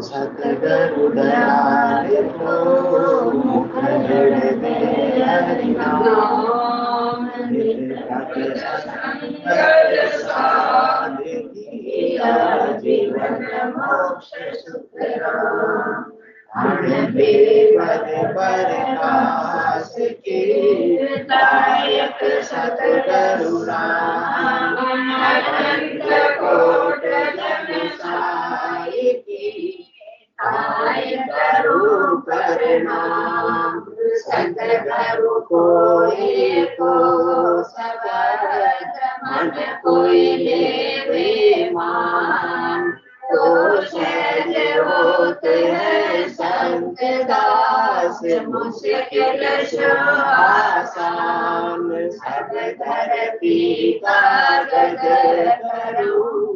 सतगुरु दयाल को मुख जड़ दे हरि नाम जीवन मोक्ष सुख प्रकाश की दायक सतगुरु राम अनंत कोट जन साई की दायक रूप नाम सतगुरु कोई को सबद मन कोई ले मान तो सहज होते हैं संत दास मुश्किल आसान सब धरती कागज करूं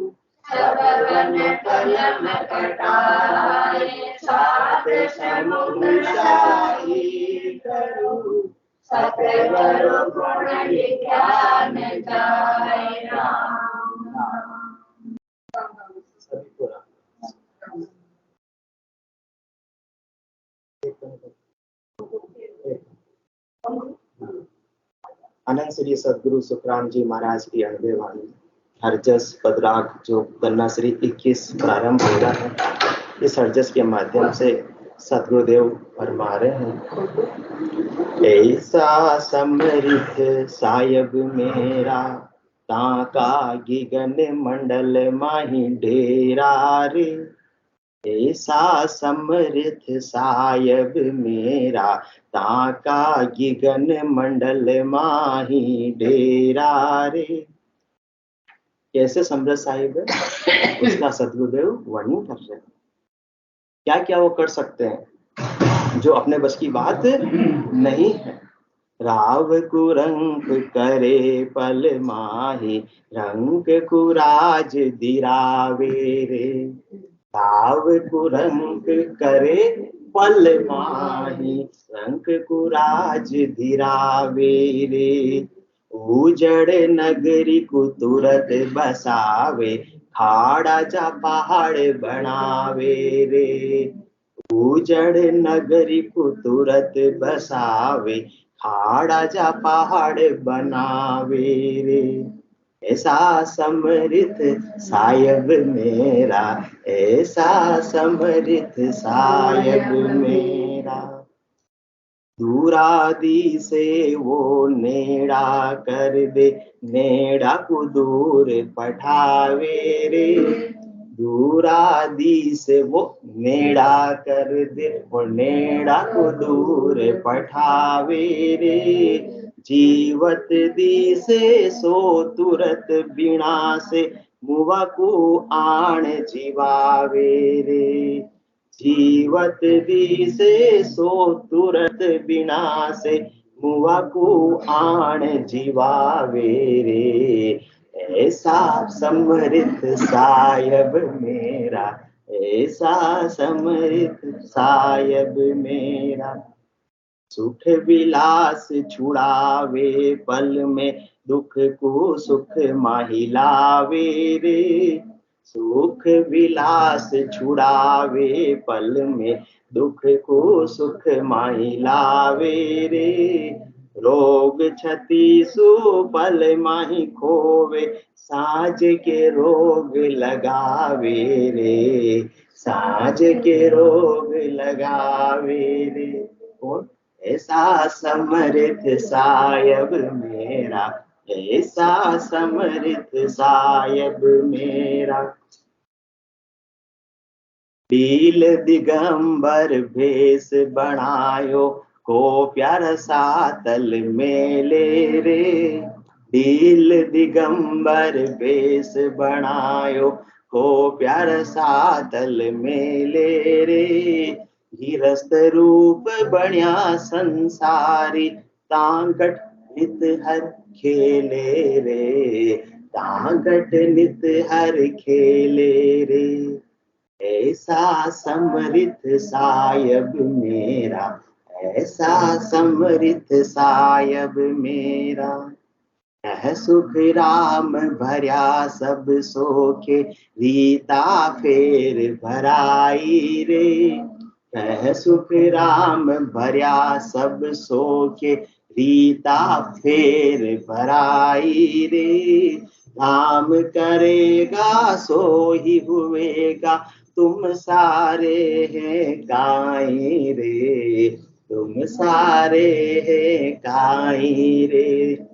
सब वन कलम कटाए सात समुद्र शाही करूं सतगुरु गुण ज्ञान जाए राम। अनंत श्री सदगुरु सुखराम जी महाराज की अनबे वाणी हरजस पदराग जो गन्ना श्री 21 प्रारंभ हो रहा है, इस हरजस के माध्यम से सदगुरुदेव फरमा रहे हैं, ऐसा समृद्ध सायब मेरा ताका गिगन मंडल माही डेरा रे। ऐसा समृद्ध सायब मेरा ताका गिगन मंडल माही डेरा रे। कैसे समृद्ध साहिब है उसका सदगुरुदेव वर्णन कर रहे हैं। क्या क्या वो कर सकते हैं जो अपने बस की बात नहीं है। राव कुरंक करे पल माही रंग कुराज दिरावे रे। राव कुरंक करे पल माही रंग कुराज दिरावे रे। उजड़ नगरी को तुरत बसावे खाड़ा जा पहाड़ बनावे रे। उजड़ नगरी को तुरत बसावे खाड़ा जा पहाड़ बनावे रे। ऐसा समृद्ध सायब मेरा ऐसा समृद्ध सायब मेरा। दूरादि से वो नेड़ा कर दे नेड़ा को दूर पठावे रे। दूरादि से वो नेड़ा कर दे वो नेड़ा को दूर पठावे रे। जीवत दी से सो तुरत बिना से मुआ को आण जीवावे रे। जीवत दी से सो तुरत बिना से मुआ को आण जीवावे रे। ऐसा समृद्ध सायब मेरा ऐसा समृद्ध सायब मेरा। सुख विलास छुड़ावे पल में दुख को सुख माहिलावे रे। सुख विलास छुड़ावे पल में दुख को सुख माहिलावे रे। रोग क्षति सु पल माही खोवे साँझ के रोग लगावे रे। साँझ के रोग लगावे रे। कौन? ऐसा समृद्ध सायब मेरा ऐसा समृद्ध सायब मेरा। डील दिगंबर भेष बनायो को प्यार सातल मेले रे। डील दिगंबर भेष बनायो को प्यार सातल मेले रे। गिरस्त रूप बण्या संसारी तांगट नित हर खेले रे। तांगट नित हर खेले रे। ऐसा समृद्ध सायब मेरा ऐसा समृद्ध सायब मेरा। कह सुख राम भर्या सब सोखे, रीता फेर भराई रे। कह सुख राम भर्या सब सोखे, रीता फेर भराई रे। काम करेगा सो ही हुएगा, तुम सारे हैं गाई रे। तुम सारे हैं गाई रे।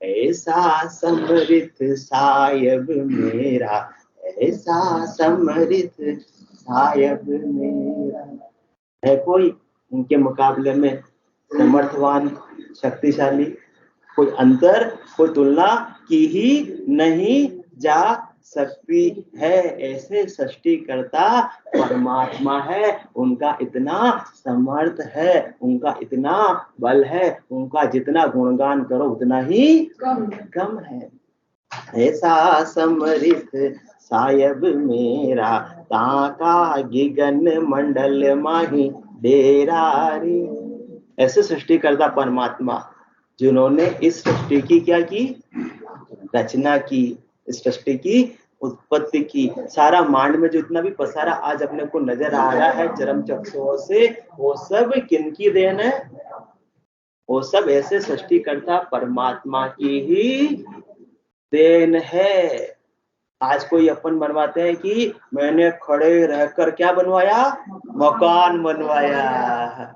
ऐसा समृद्ध सायब मेरा, ऐसा समृद्ध सायब मेरा। है कोई उनके मुकाबले में समर्थवान, शक्तिशाली? कोई अंतर, कोई तुलना की ही नहीं जा सकती है। ऐसे सृष्टिकर्ता परमात्मा है, उनका इतना समर्थ है, उनका इतना बल है, उनका जितना गुणगान करो उतना ही कम है। ऐसा समृद्ध सायब मेरा, ताका गिगन मंडल माही डेरा रे। ऐसे सृष्टिकर्ता परमात्मा जिन्होंने इस सृष्टि की क्या की, रचना की, इस सृष्टि की उत्पत्ति की। सारा मांड में जो इतना भी पसारा आज अपने को नजर आ रहा है चरम चक्षुओं से, वो सब किनकी देन है? वो सब ऐसे सृष्टिकर्ता परमात्मा की ही देन है। आज कोई अपन बनवाते हैं कि मैंने खड़े रहकर क्या बनवाया, मकान बनवाया।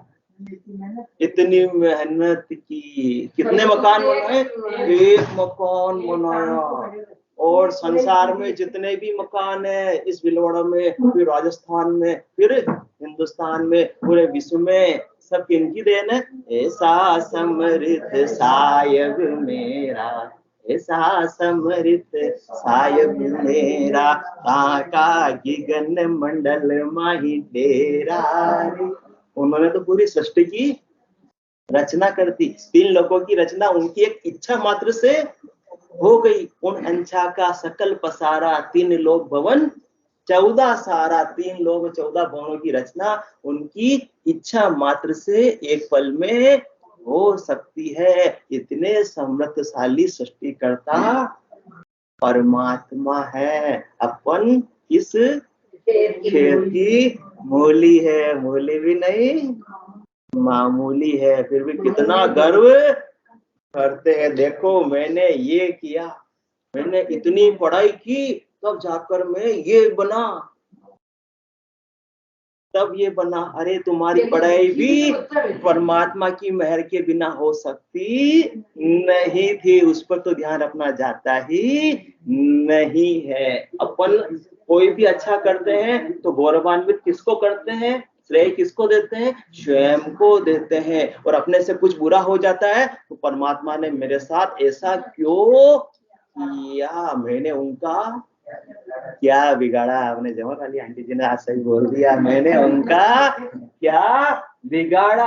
इतनी मेहनत की, कितने मकान बनाए? एक मकान बनाया। और संसार में जितने भी मकान है, इस भीलवाड़ा में, फिर राजस्थान में, फिर हिंदुस्तान में, पूरे विश्व में, सब किनकी देन है? ऐसा समृद्ध सायब मेरा, ऐसा समृद्ध सायब मेरा, काका गिगन मंडल माही डेरा रे। उन्होंने तो पूरी सृष्टि की रचना कर दी। 3 लोगों की रचना उनकी एक इच्छा मात्र से हो गई। उन अंछा का सकल पसारा, 3 लोक भवन 14 सारा। 3 लोक 14 भवनों की रचना उनकी इच्छा मात्र से एक पल में हो सकती है। इतने समृद्धशाली सृष्टिकर्ता परमात्मा है। अपन इस खेत की मूली है, मूली भी नहीं मामूली है, फिर भी कितना गर्व करते हैं। देखो मैंने ये किया, मैंने इतनी पढ़ाई की, तब जाकर मैं ये बना, तब ये बना। अरे तुम्हारी पढ़ाई भी परमात्मा की मेहर के बिना हो सकती नहीं थी। उस पर तो ध्यान रखना जाता ही नहीं है। अपन कोई भी अच्छा करते हैं तो गौरवान्वित किसको करते हैं, श्रेय किसको देते हैं? स्वयं को देते हैं। और अपने से कुछ बुरा हो जाता है तो परमात्मा ने मेरे साथ ऐसा क्यों किया, मैंने उनका क्या बिगाड़ा। आपने जमा खाली आंटी जी ने आज सही बोल दिया, मैंने उनका क्या बिगाड़ा।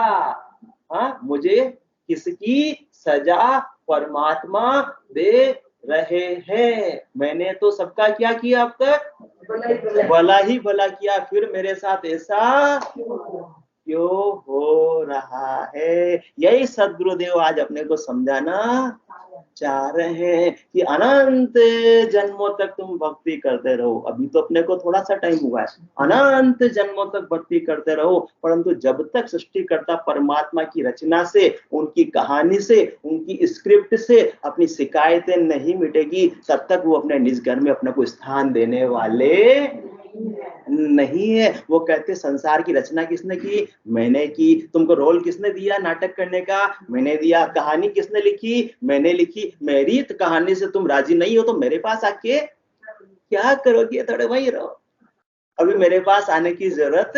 हाँ, मुझे किसकी सजा परमात्मा दे रहे हैं? मैंने तो सबका क्या किया अब तक? भला ही भला किया, फिर मेरे साथ ऐसा क्यों हो रहा है? यही सद्गुरुदेव आज अपने को समझाना चाह रहे हैं कि अनंत जन्मों तक तुम भक्ति करते रहो। अभी तो अपने को थोड़ा सा टाइम हुआ है, अनंत जन्मों तक भक्ति करते रहो, परंतु जब तक सृष्टिकर्ता परमात्मा की रचना से, उनकी कहानी से, उनकी स्क्रिप्ट से अपनी शिकायतें नहीं मिटेगी, तब तक वो अपने निज घर में अपने को स्थान देने वाले नहीं है। वो कहते संसार की रचना किसने की? मैंने की। तुमको रोल किसने दिया नाटक करने का? मैंने दिया। कहानी किसने लिखी? मैंने लिखी। मेरी कहानी से तुम राजी नहीं हो तो मेरे पास आके क्या करोगे? थोड़े वहीं रहो, अभी मेरे पास आने की जरूरत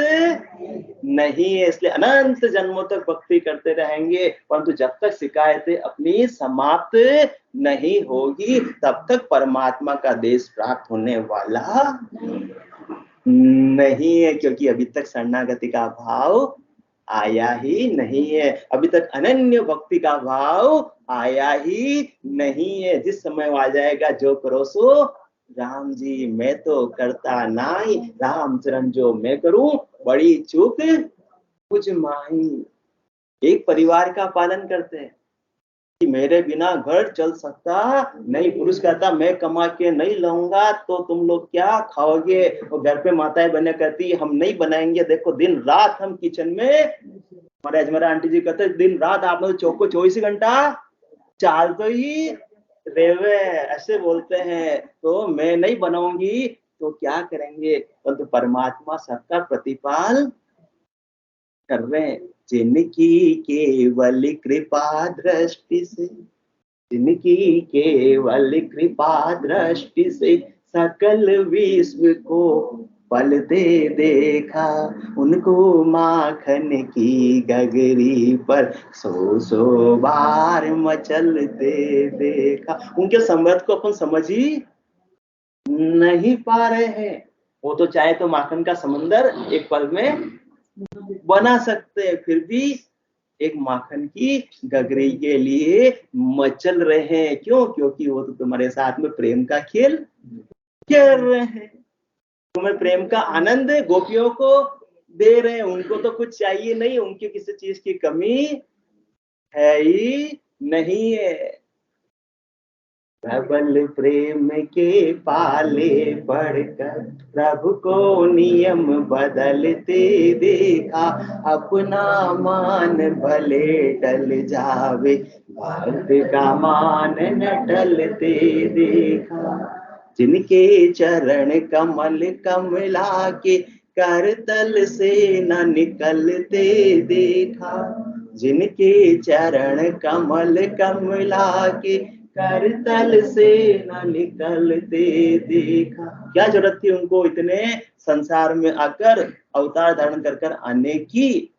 नहीं है। इसलिए अनंत जन्मों तक भक्ति करते रहेंगे, परंतु जब तक शिकायतें अपनी समाप्त नहीं होगी तब तक परमात्मा का देश प्राप्त होने वाला नहीं है, क्योंकि अभी तक शरणागति का भाव आया ही नहीं है, अभी तक अनन्य भक्ति का भाव आया ही नहीं है। जिस समय आ जाएगा जो करो सो राम जी, मैं तो करता नाई, रामचरण जो मैं करूं बड़ी चूक कुछ माही। एक परिवार का पालन करते हैं, कि मेरे बिना घर चल सकता नहीं। पुरुष कहता मैं कमा के नहीं लाऊंगा तो तुम लोग क्या खाओगे। और घर पे माताएं बहनें कहती हम नहीं बनाएंगे, देखो दिन रात हम किचन में। हमारे अजमेरा आंटी जी कहते दिन रात आप लोग चौको 24 घंटा चाल तो ही रेवे, ऐसे बोलते हैं। तो मैं नहीं बनाऊंगी तो क्या करेंगे। परंतु परमात्मा सबका प्रतिपाल कर रहे हैं। जिनकी केवल कृपा दृष्टि से, जिनकी केवल कृपा दृष्टि से सकल विश्व को पल दे देखा, उनको माखन की गगरी पर सौ बार मचलते देखा। उनके समर्थ को अपन समझ ही नहीं पा रहे हैं। वो तो चाहे तो माखन का समंदर एक पल में बना सकते हैं, फिर भी एक माखन की गगरी के लिए मचल रहे हैं। क्यों? क्योंकि वो तो तुम्हारे साथ में प्रेम का खेल खेल रहे हैं, तुम्हें प्रेम का आनंद गोपियों को दे रहे हैं। उनको तो कुछ चाहिए नहीं, उनकी किसी चीज की कमी है ही नहीं है। प्रबल प्रेम के पाले पढ़कर प्रभु को नियम बदलते देखा, अपना मान भले टल जावे भक्त का मान न टलते देखा। जिनके चरण कमल कमला के करतल से न निकलते देखा, जिनके चरण कमल कमला के करतल से न निकलते देखा। क्या जरूरत थी उनको इतने संसार में आकर अवतार धारण कर कर आने की।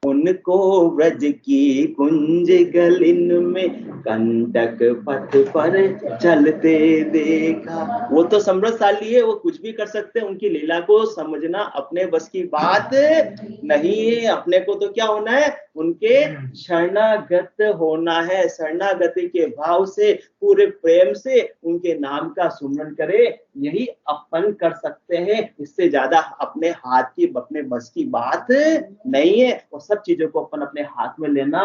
उनको ब्रज की कुंज गलिन में कंटक पथ पर चलते देखा। वो तो समृद्धशाली है, वो कुछ भी कर सकते हैं। उनकी लीला को समझना अपने बस की बात नहीं है। अपने को तो क्या होना है, उनके शरणागत होना है। शरणागति के भाव से पूरे प्रेम से उनके नाम का सुमरण करे, यही अपन कर सकते हैं। इससे ज्यादा अपने हाथ की अपने बस की बात नहीं है। और सब चीजों को अपन अपने हाथ में लेना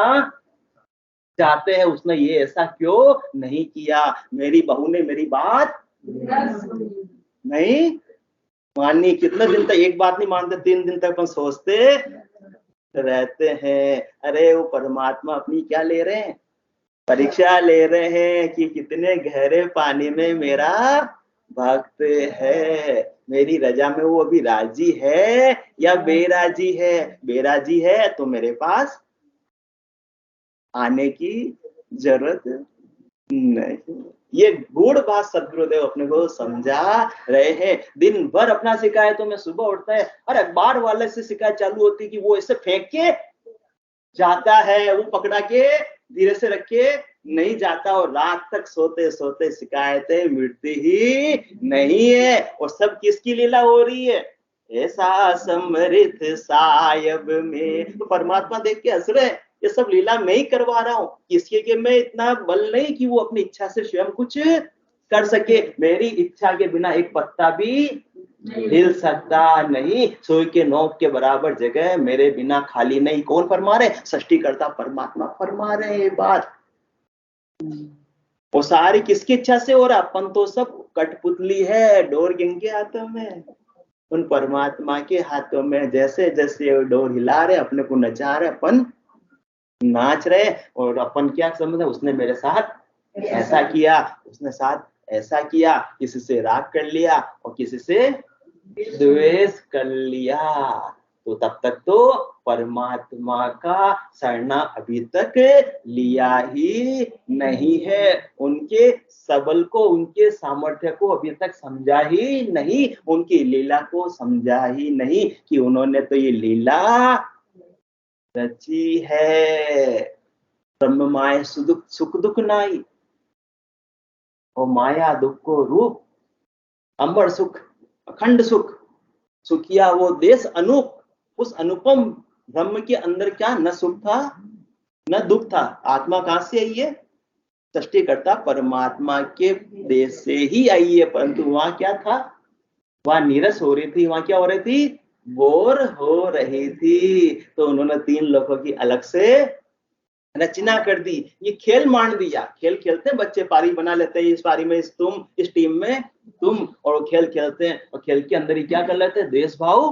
चाहते हैं। उसने ये ऐसा क्यों नहीं किया, मेरी बहू ने मेरी बात नहीं मानी। कितने दिन तक एक बात नहीं मानते, 3 दिन तक अपन सोचते रहते हैं। अरे वो परमात्मा अपनी क्या ले रहे हैं, परीक्षा ले रहे हैं कि कितने गहरे पानी में मेरा भक्त है, मेरी रजा में वो अभी राजी है या बेराजी है। बेराजी है तो मेरे पास आने की जरूरत नहीं। ये गूढ़ बात सदगुरुदेव अपने को समझा रहे हैं। दिन भर अपना शिकायतों में सुबह उठता है और अखबार वाले से शिकायत चालू होती है कि वो ऐसे फेंक के जाता है, वो पकड़ा के धीरे से रख के नहीं जाता। और रात तक सोते सोते शिकायतें मिटती ही नहीं है। और सब किसकी लीला हो रही है, ऐसा समृद्ध सायब में। तो परमात्मा देख के हंस रहे, ये सब लीला मैं ही करवा रहा हूँ। किसके के मैं इतना बल नहीं कि वो अपनी इच्छा से स्वयं कुछ कर सके। मेरी इच्छा के बिना एक पत्ता भी हिल सकता नहीं। सुई के नोक के बराबर जगह मेरे बिना खाली नहीं। कौन फरमा रहे, सृष्टिकर्ता परमात्मा फरमा रहे हैं ये बात। वो सारी किसकी इच्छा से हो रहा, अपन तो सब कठपुतली है डोर किनके हाथों में, उन परमात्मा के हाथों में। जैसे जैसे वो डोर हिला रहे, अपने को नचा रहे, अपन नाच रहे। और अपन क्या समझ, उसने मेरे साथ ऐसा किया, उसने साथ ऐसा किया, किसी से राग कर लिया और किसी से द्वेष कर लिया। तो तब तक तो परमात्मा का शरणा अभी तक लिया ही नहीं है। उनके सबल को, उनके सामर्थ्य को अभी तक समझा ही नहीं, उनकी लीला को समझा ही नहीं कि उन्होंने तो ये लीला रची है। ब्रह्म माया सुख दुख नाई, और माया दुख को रूप, अमर सुख अखंड सुख, सुखिया वो देश अनूप। उस अनुपम ब्रह्म के अंदर क्या न सुख था न दुख था। आत्मा कहां से आई है, सृष्टिकर्ता परमात्मा के देश से ही आई है। परंतु वहां क्या था, वहां नीरस हो रही थी, वहां क्या हो रही थी, बोर हो रही थी। तो उन्होंने 3 लोगों की अलग से रचना कर दी, ये खेल मान दिया। खेल खेलते हैं बच्चे, पारी बना लेते हैं, इस पारी में तुम, इस टीम में तुम, और वो खेल खेलते हैं और खेल के अंदर ही क्या कर लेते हैं, देश भाव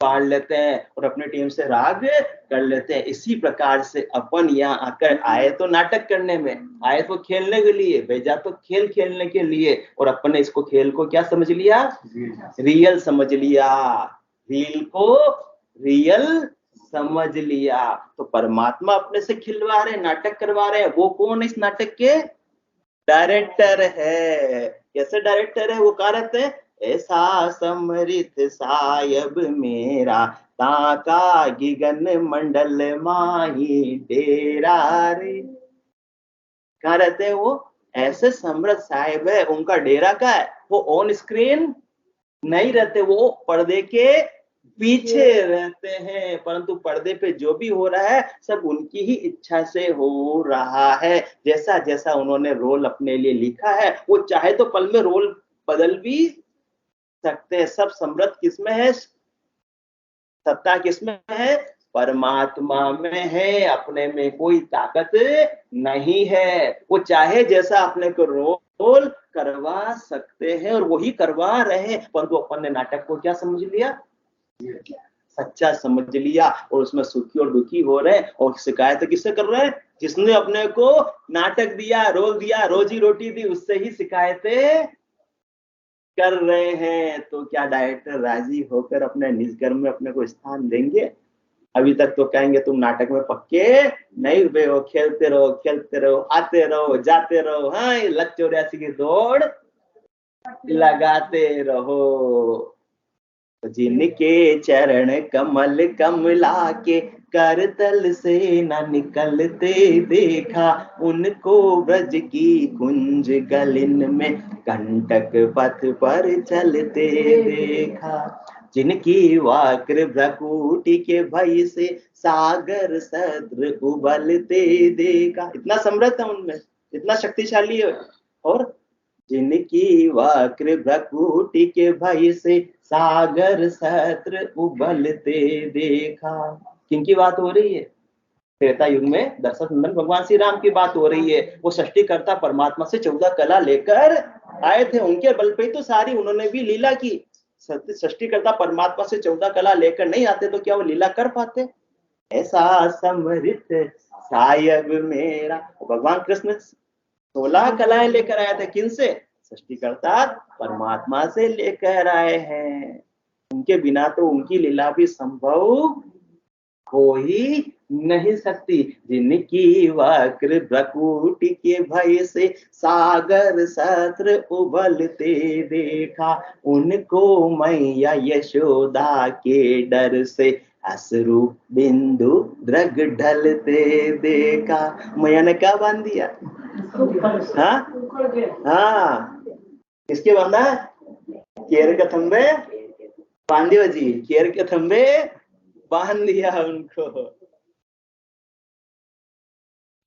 पाल लेते हैं और अपनी टीम से राग कर लेते हैं। इसी प्रकार से अपन यहाँ आकर आए तो नाटक करने में, आए तो खेलने के लिए, भेजा तो खेल खेलने के लिए, और अपन ने इसको खेल को क्या समझ लिया, रियल समझ लिया, रील को रियल समझ लिया। तो परमात्मा अपने से खिलवा रहे, नाटक करवा रहे हैं। वो कौन है इस नाटक के, डायरेक्टर है। कैसे डायरेक्टर है, वो कहा रहते हैं, ऐसा समृत सायब मेरा ताका गिगन मंडल माही डेरा रे। कहा रहते हैं वो, ऐसे समृत साहिब है, उनका डेरा का है, वो ऑन स्क्रीन नहीं रहते, वो पर्दे के पीछे रहते हैं, परंतु पर्दे पे जो भी हो रहा है सब उनकी ही इच्छा से हो रहा है। जैसा जैसा उन्होंने रोल अपने लिए लिखा है, वो चाहे तो पल में रोल बदल भी सकते हैं। सब समृद्ध किसमें है, सत्ता किसमें है, परमात्मा में है, अपने में कोई ताकत नहीं है। वो चाहे जैसा अपने को रोल करवा सकते हैं और वही करवा रहे हैं, परंतु अपन ने नाटक को क्या समझ लिया, सच्चा समझ लिया, और उसमें सुखी और दुखी हो रहे हैं। और शिकायत किससे कर रहे हैं, जिसने अपने को नाटक दिया, रोल दिया, रोजी रोटी दी, उससे ही शिकायतें कर रहे हैं। तो क्या डायरेक्टर राजी होकर अपने निज कर्म में अपने को स्थान देंगे? अभी तक तो कहेंगे तुम नाटक में पक्के नहीं हुए हो, खेलते रहो, आते रहो, जाते रहो, हाँ लक 84 की दौड़ लगाते रहो। जिनके चरण कमल कमला के करतल से न निकलते देखा, उनको ब्रज की कुंज गलिन में कंटक पथ पर चलते देखा। जिनकी वाक्र भ्रकुटी के भय से सागर सद्र उबलते देखा। इतना समृद्ध है उनमें, इतना शक्तिशाली है। और जिनकी वक्र भ्रकुटी के भय से सागर सत्र उबलते देखा। किनकी बात हो रही है, त्रेता युग में दशरथ नंदन भगवान श्री राम की बात हो रही है। वो सृष्टिकर्ता परमात्मा से 14 कला लेकर आए थे, उनके बल पे तो सारी उन्होंने भी लीला की। सृष्टिकर्ता परमात्मा से 14 कला लेकर नहीं आते तो क्या वो लीला कर पाते? ऐसा समृत सायब मेरा। भगवान कृष्ण 16 कलाएं लेकर आए थे, किनसे? सृष्टिकर्ता परमात्मा से लेकर आए हैं। उनके बिना तो उनकी लीला भी संभव हो ही नहीं सकती। जिनकी वक्र भ्रकुटी के भय से सागर सत्र उबलते देखा, उनको मैया यशोदा के डर से अश्रु बिंदु द्रग ढलते देखा। मैया ने क्या बांध दिया? हाँ, किसके बांधा? केर के थंबे बांधियो जी, केर के थंबे बांध दिया उनको।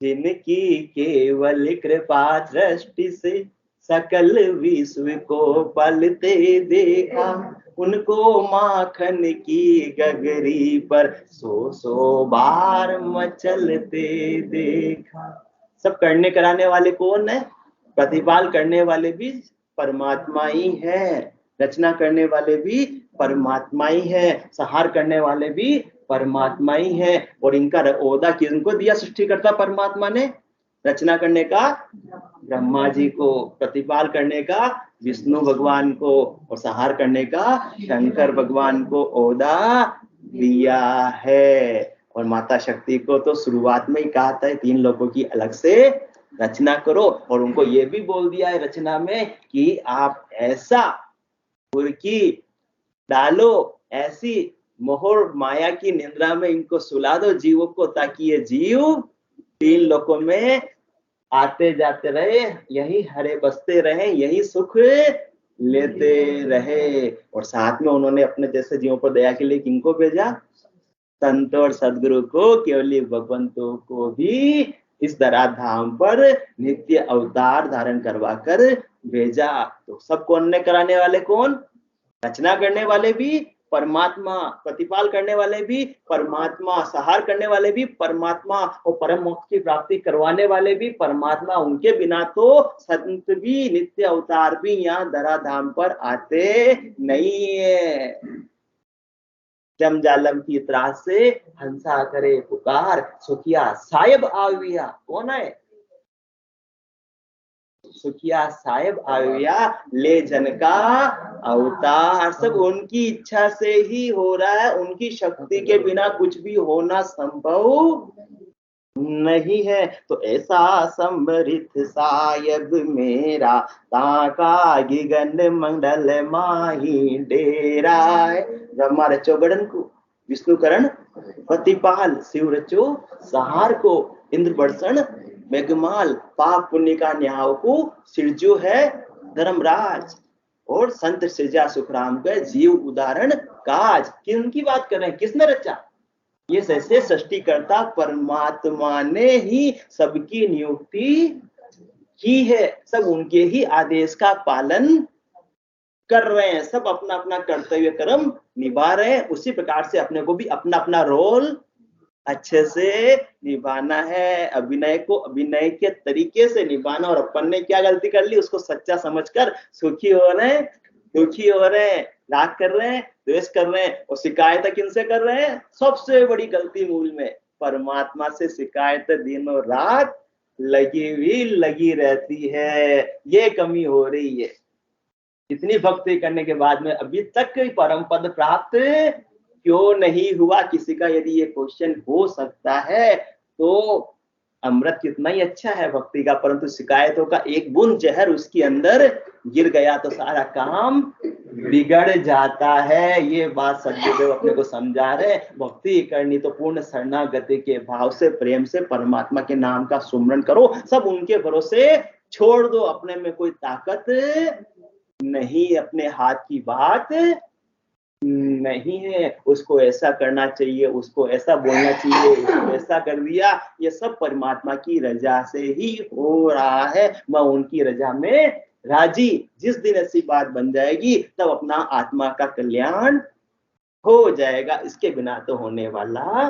जिनकी केवल कृपा दृष्टि से सकल विश्व को पलते देखा, उनको माखन की गगरी पर 100 बार मचलते देखा। सब करने कराने वाले कौन है? प्रतिपाल करने वाले भी परमात्मा ही है, रचना करने वाले भी परमात्मा ही है, संहार करने वाले भी परमात्मा ही है। और इनका ओहदा किनको दिया सृष्टिकर्ता परमात्मा ने? रचना करने का ब्रह्मा जी को, प्रतिपाल करने का विष्णु भगवान को, और संहार करने का शंकर भगवान को ओहदा दिया है। और माता शक्ति को तो शुरुआत में ही कहा था 3 लोगों की अलग से रचना करो, और उनको ये भी बोल दिया है रचना में कि आप ऐसा बुरकी डालो, ऐसी मोहर माया की निद्रा में इनको सुला दो जीवों को, ताकि ये जीव 3 लोकों में आते जाते रहे, यही हरे बसते रहे, यही सुख लेते रहे। और साथ में उन्होंने अपने जैसे जीवों पर दया के लिए किनको भेजा? संत और सदगुरु को, केवली भगवंतों को भी इस धरा धाम पर नित्य अवतार धारण करवा कर भेजा। तो सब कौन ने कराने वाले कौन? रचना करने वाले भी परमात्मा, प्रतिपाल करने वाले भी परमात्मा, सहार करने वाले भी परमात्मा और परम मोक्ष की प्राप्ति करवाने वाले भी परमात्मा। उनके बिना तो संत भी, नित्य अवतार भी यहाँ धराधाम पर आते नहीं है। जम जालम की त्रास से हंसा करे पुकार, सुखिया साहेब आविया। कौन है? सुखिया साहेब आविया, ले जन का अवतार। सब उनकी इच्छा से ही हो रहा है, उनकी शक्ति के बिना कुछ भी होना संभव नहीं है। तो ऐसा समृत सायब मेरा, ताका गिगन मंडल माही डेरा। ब्रह्मा रचो गड़न को, विष्णु करण प्रतिपाल, शिव रचो सहार को, इंद्र बरसण मेघमाल, पाप पुण्य का न्याव को सिरजो है धर्मराज। और संत सृजा सुखराम का जीव उदाहरण काज। किनकी बात कर रहे हैं? किसने रचा? ये ऐसे सृष्टिकर्ता परमात्मा ने ही सबकी नियुक्ति की है। सब उनके ही आदेश का पालन कर रहे हैं, सब अपना अपना कर्तव्य कर्म निभा रहे हैं। उसी प्रकार से अपने को भी अपना अपना रोल अच्छे से निभाना है। अभिनय को अभिनय के तरीके से निभाना। और अपन ने क्या गलती कर ली उसको सच्चा समझकर सुखी हो रहे हैं, दुखी हो रहे हैं, राग कर रहे हैं, द्वेष कर रहे हैं। और शिकायत किनसे कर रहे हैं? सबसे बड़ी गलती मूल में परमात्मा से शिकायत दिनों रात लगी रहती है। ये कमी हो रही है। इतनी भक्ति करने के बाद में अभी तक परम पद प्राप्त क्यों नहीं हुआ? किसी का यदि ये क्वेश्चन हो सकता है तो अमृत कितना ही अच्छा है भक्ति का, परंतु शिकायतों का एक बूंद जहर उसके अंदर गिर गया तो सारा काम बिगड़ जाता है। ये बात सदगुरुदेव अपने को समझा रहे। भक्ति करनी तो पूर्ण शरणागति के भाव से, प्रेम से परमात्मा के नाम का सुमरन करो। सब उनके भरोसे छोड़ दो। अपने में कोई ताकत नहीं, अपने हाथ की बात नहीं है। उसको ऐसा करना चाहिए, उसको ऐसा बोलना चाहिए, उसको ऐसा कर दिया। ये सब परमात्मा की रजा से ही हो रहा है। मैं उनकी रजा में राजी। जिस दिन ऐसी बात बन जाएगी तब अपना आत्मा का कल्याण हो जाएगा। इसके बिना तो होने वाला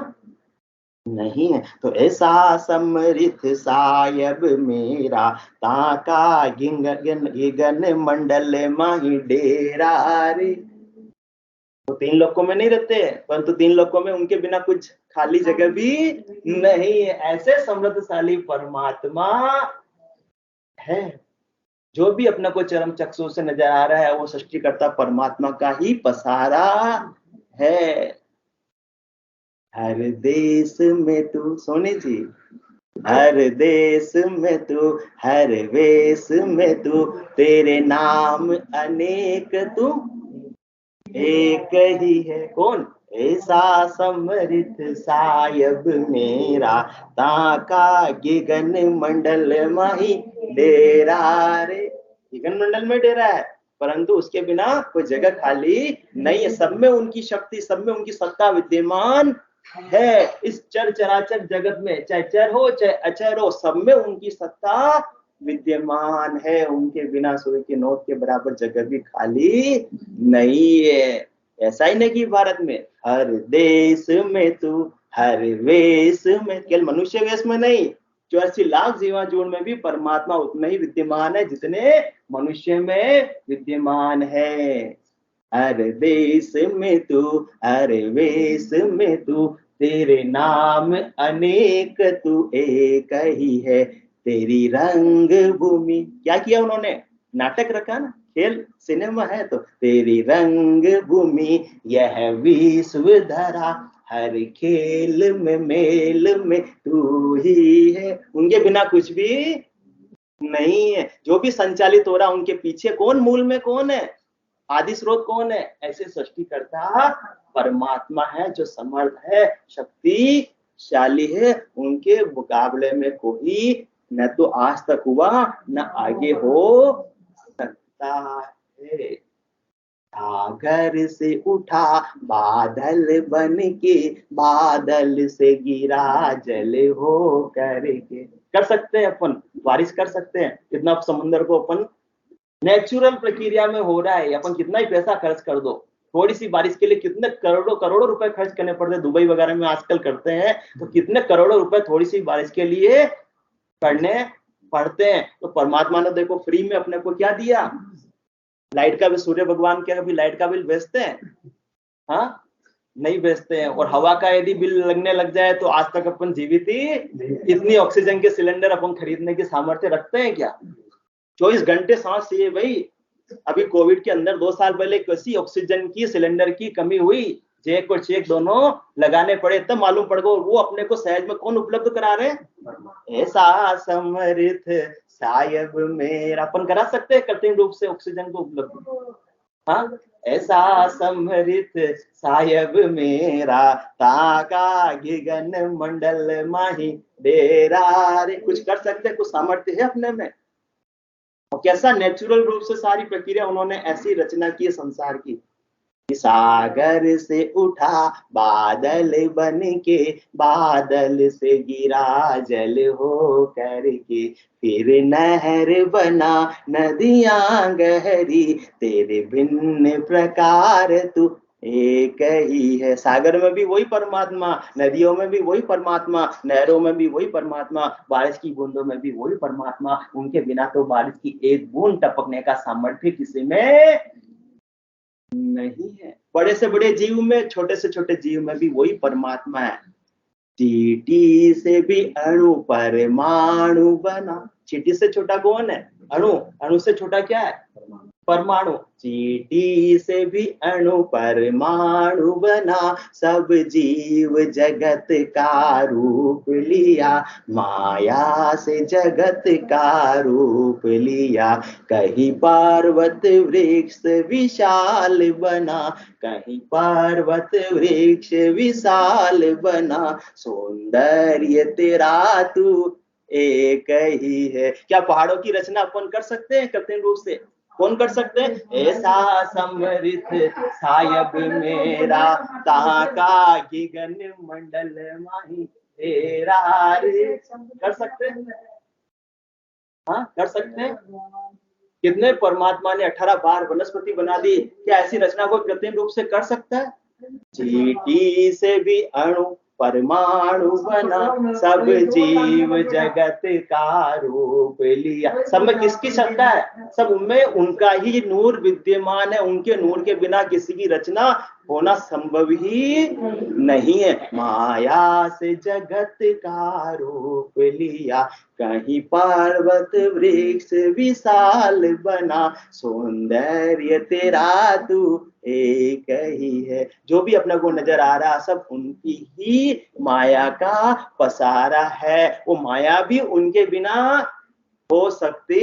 नहीं है। तो ऐसा समृत सायब मेरा, ताका गिगन मंडल माही डेरा रे। तो तीन लोकों में नहीं रहते, परंतु तीन लोकों में उनके बिना कुछ खाली जगह भी नहीं है। ऐसे समृद्धशाली परमात्मा है। जो भी अपने को चरम चक्षु से नजर आ रहा है वो सृष्टिकर्ता परमात्मा का ही पसारा है। हर देश में तू, सोनी जी, हर देश में तू, हर वेश में तू, तेरे नाम अनेक तू एक ही है। कौन? ऐसा समृत सायब मेरा, ताका गिगन मंडल माही डेरा रे। गिगन मंडल में डेरा है, परंतु उसके बिना कोई जगह खाली नहीं है। सब में उनकी शक्ति, सब में उनकी सत्ता विद्यमान है। इस चर चराचर जगत में, चाहे चर हो चाहे अचर हो, सब में उनकी सत्ता विद्यमान है। उनके बिना सूर्य की नोक के बराबर जगह भी खाली नहीं है। ऐसा ही नहीं कि भारत में हर देश में तू, हर वेश में, केवल मनुष्य वेश में नहीं, 84 लाख जीवा जोड़ में भी परमात्मा उतना ही विद्यमान है जितने मनुष्य में विद्यमान है। हर देश में तू, हर वेश में तू, तेरे नाम अनेक तू एक ही है। तेरी रंग भूमि, क्या किया उन्होंने? नाटक रखा ना, खेल सिनेमा है। तो तेरी रंग भूमि यह विश्व धरा, हर खेल में मेल में तू ही है। उनके बिना कुछ भी नहीं है। जो भी संचालित हो रहा उनके पीछे कौन, मूल में कौन है? आदि स्रोत कौन है? ऐसे सृष्टिकर्ता परमात्मा है जो समर्थ है, शक्तिशाली है। उनके मुकाबले में कोई न तो आज तक हुआ न आगे हो सकता है। सागर से उठा बादल बन के, बादल से गिरा जल हो करके। कर सकते हैं अपन, बारिश कर सकते हैं। इतना समुद्र को अपन नेचुरल प्रक्रिया में हो रहा है। अपन कितना ही पैसा खर्च कर दो, थोड़ी सी बारिश के लिए कितने करोड़ों करोड़ों रुपए खर्च करने पड़ते हैं, दुबई वगैरह में आजकल करते हैं, तो कितने करोड़ों रुपए थोड़ी सी बारिश के लिए करने पड़ते हैं। तो परमात्मा ने देखो फ्री में अपने को क्या दिया, लाइट का बिल, सूर्य भगवान के अभी लाइट का बिल भेजते हैं? हाँ, नहीं भेजते हैं। और हवा का यदि बिल लगने लग जाए तो आज तक अपन जीवित ही, इतनी ऑक्सीजन के सिलेंडर अपन खरीदने की सामर्थ्य रखते हैं क्या? 24 घंटे सांस चाहिए भाई। अभी कोविड के अंदर 2 साल पहले कैसी ऑक्सीजन की सिलेंडर की कमी हुई, चेक और चेक दोनों लगाने पड़े, तब मालूम पड़ गया। वो अपने को सहज में कौन उपलब्ध करा रहे हैं? ऐसा समृद्ध सायब मेरा, अपन करा सकते हैं कृत्रिम रूप से ऑक्सीजन को उपलब्ध? हाँ, ऐसा समृद्ध सायब मेरा, ताका गगन मंडल माही डेरा रे। कुछ कर सकते हैं, कुछ सामर्थ्य है अपने में। और कैसा नेचुरल रूप से सारी प्रक्रिया उन्होंने ऐसी रचना की है संसार की। सागर से उठा बादल बन के, बादल से गिरा जल हो करके, फिर नहर बना नदियां गहरी, तेरे भिन्न प्रकार तू एक ही है। सागर में भी वही परमात्मा, नदियों में भी वही परमात्मा, नहरों में भी वही परमात्मा, बारिश की बूंदों में भी वही परमात्मा। उनके बिना तो बारिश की एक बूंद टपकने का सामर्थ्य किसी में नहीं है। बड़े से बड़े जीव में, छोटे से छोटे जीव में भी वही परमात्मा है। चींटी से भी अणु परमाणु बना। चींटी से छोटा कौन है? अणु। अणु से छोटा क्या है? परमाणु। चींटी से भी अणु परमाणु बना, सब जीव जगत का रूप लिया, माया से जगत का रूप लिया। कहीं पर्वत वृक्ष विशाल बना, कहीं पर्वत वृक्ष विशाल बना, सौंदर्य तेरा तू एक ही है। क्या पहाड़ों की रचना अपन कर सकते हैं कृत्रिम रूप से? कौन कर सकते हैं? ऐसा समृद्ध सायब मेरा, ताका गगन मंडल माही तेरा रे। कर सकते हैं? हाँ, कर सकते हैं। कितने परमात्मा ने 18 बार वनस्पति बना दी, क्या ऐसी रचना को कृत्रिम रूप से कर सकता है? चींटी से भी अणु परमाणु बना, सब जीव जगत का रूप लिया। सब में किसकी सत्ता है? सब उनमें उनका ही नूर विद्यमान है। उनके नूर के बिना किसी की रचना होना संभव ही नहीं है। माया से जगत का रूप लिया, कहीं पर्वत वृक्ष विशाल बना, सौंदर्य तेरा तू एक ही है। जो भी अपने को नजर आ रहा सब उनकी ही माया का पसारा है। वो माया भी उनके बिना हो सकती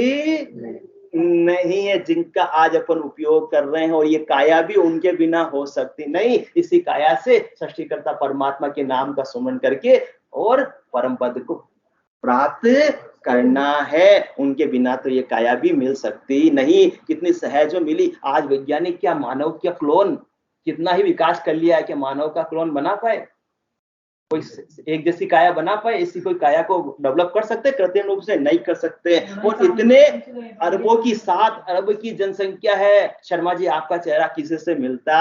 नहीं है, जिनका आज अपन उपयोग कर रहे हैं। और ये काया भी उनके बिना हो सकती नहीं। इसी काया से सृष्टिकर्ता परमात्मा के नाम का सुमन करके और परम पद को प्राप्त करना है। उनके बिना तो ये काया भी मिल सकती नहीं। कितनी सहज में मिली। आज वैज्ञानिक क्या मानव क्या क्लोन कितना ही विकास कर लिया है कि मानव का क्लोन बना पाए, कोई एक जैसी काया बना पाए, इसी कोई काया को डेवलप कर सकते? कृत्रिम रूप से नहीं कर सकते। और इतने अरबों की 7 अरब की जनसंख्या है। शर्मा जी, आपका चेहरा किसी से मिलता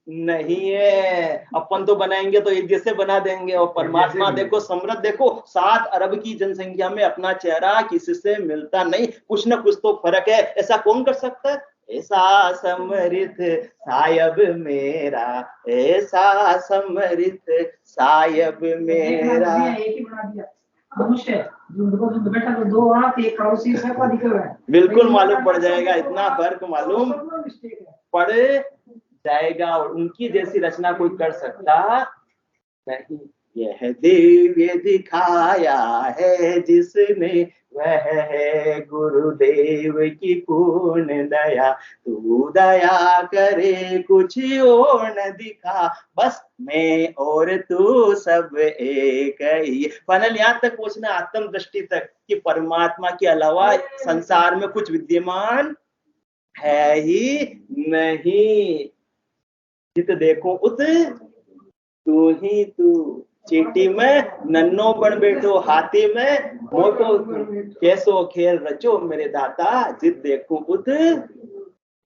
नहीं है। अपन तो बनाएंगे तो एक जैसे बना देंगे, और परमात्मा देखो समृद्ध, देखो 7 अरब की जनसंख्या में अपना चेहरा किसी से मिलता नहीं। कुछ ना कुछ तो फर्क है। ऐसा कौन कर सकता है? ऐसा समृद्ध सायब मेरा, ऐसा समृद्ध सायब मेरा। बिल्कुल मालूम पड़ जाएगा, इतना फर्क मालूम पड़ जाएगा। और उनकी जैसी रचना कोई कर सकता नहीं। यह दिव्य दिखाया है जिसने, वह है गुरुदेव की पूर्ण दया। तू दया करे कुछ और न दिखा, बस मैं और तू सब एक ही। फाइनल यहाँ तक पहुंचना, आत्म दृष्टि तक, कि परमात्मा के अलावा संसार में कुछ विद्यमान है ही नहीं। जित देखो उत तू ही तू, चींटी में नन्नो बन बैठो, हाथी में मोटो, कैसो खेल रचो मेरे दाता, जित देखो उत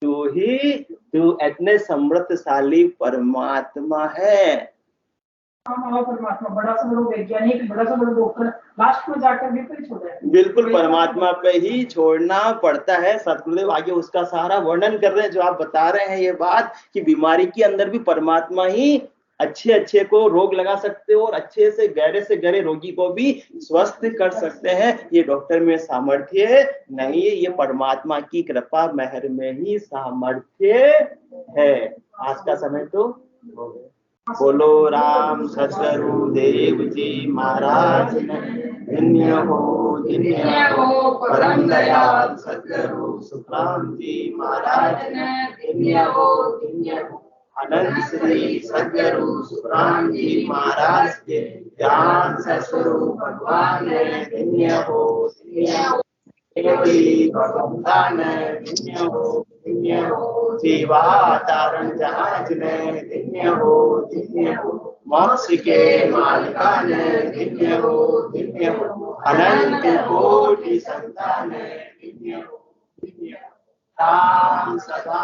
तू इतने समृद्धशाली परमात्मा है। परमात्मा बड़ा सा बड़ा वैज्ञानिक, बड़ा सा बड़ा डॉक्टर, लास्ट में जाकर भी कोई छोड़ा है। बिल्कुल परमात्मा पे ही छोड़ना पड़ता है। सतगुरुदेव आगे उसका सारा वर्णन कर रहे हैं, जो आप बता रहे हैं ये बात कि बीमारी के अंदर भी परमात्मा ही अच्छे को रोग लगा सकते हो और अच्छे से गहरे रोगी को भी स्वस्थ कर सकते हैं। ये डॉक्टर में सामर्थ्य नहीं है, ये परमात्मा की कृपा मेहर में ही सामर्थ्य है। आज का समय तो हो गया। बोलो राम सतगुरु देव जी महाराज धन्य हो परम दयाल सतगुरु सुखराम जी महाराज धन्य हो। अनंत श्री सतगुरु सुखराम जी महाराज के ज्ञान सतस्वरूप भगवान धन्य हो। भगवान धन्य हो जीवा तारण जहाज धन्य हो मोक्ष के मालिकान धन्य हो अनंत कोटि संतान धन्य हो राम सदा